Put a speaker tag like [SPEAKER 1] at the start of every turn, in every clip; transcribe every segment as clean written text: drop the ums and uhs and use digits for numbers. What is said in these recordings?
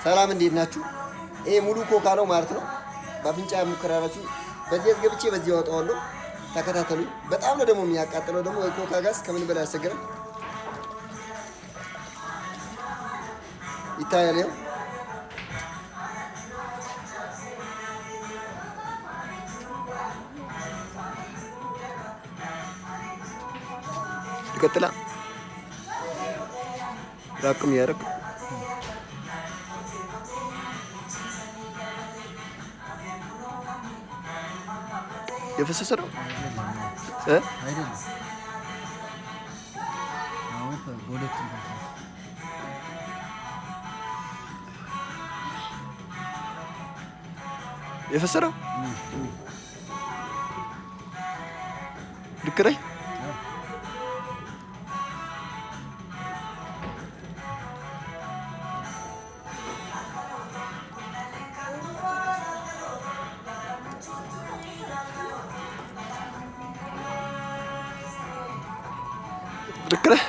[SPEAKER 1] ሰላም እንዴት ናችሁ? ይሄ ሙሉ ኮካ ነው ማለት ነው። በአፍንጫ ሙከራራችሁ በዚህ አስገብቼ በዚህ አወጣዋለሁ። ተከታተሉኝ። በጣም ነው ደግሞ የሚያቃጥለው። ደግሞ የኮካ ጋዝ ከምን በላይ ያስቸግራል። ይታያል። ያው ይቀጥላ ራቅም ያረቅ የፈሰሰ ነው አይደለም። አሁን በሁለት የፈሰረው ልክ ነኝ። ልክ ነህ።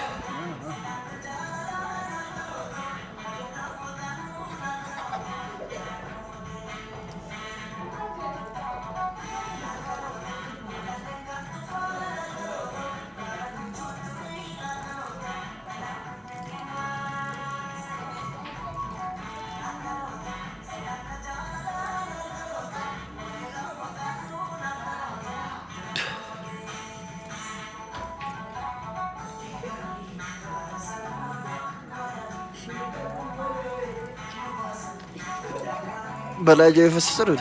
[SPEAKER 1] በላይ ጀው የፈሰሰ ነው።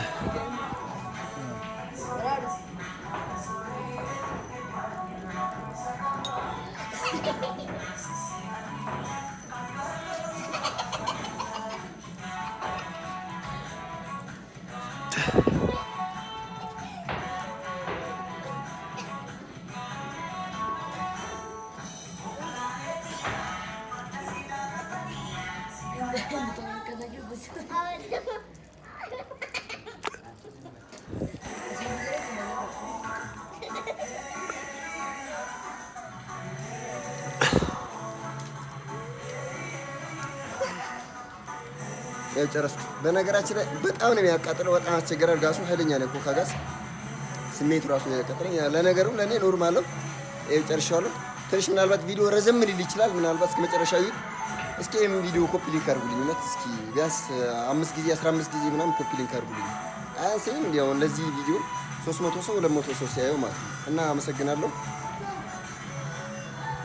[SPEAKER 1] ጨረስኩ። በነገራችን ላይ በጣም ነው የሚያቃጥለው። በጣም አስቸጋሪ ጋሱ ኃይለኛ ነው። ኮካ ጋዝ ስሜቱ ራሱ ነው ያቃጠለኝ። ለነገሩ ለኔ ኖርማል ነው። ጨርሻለሁ። ትንሽ ምናልባት ቪዲዮ ረዘም ሊል ይችላል። ምናልባት እስከ መጨረሻው ይሁን። እስኪ ይሄን ቪዲዮ ኮፒ ሊንክ አድርጉልኝ። እውነት እስኪ ቢያንስ 5 ጊዜ 15 ጊዜ ምናምን ኮፒ ሊንክ አድርጉልኝ። አያንስም እንዲያው ለዚህ ቪዲዮ 300 ሰው 200 ሰው ሲያየው ማለት ነው። እና አመሰግናለሁ።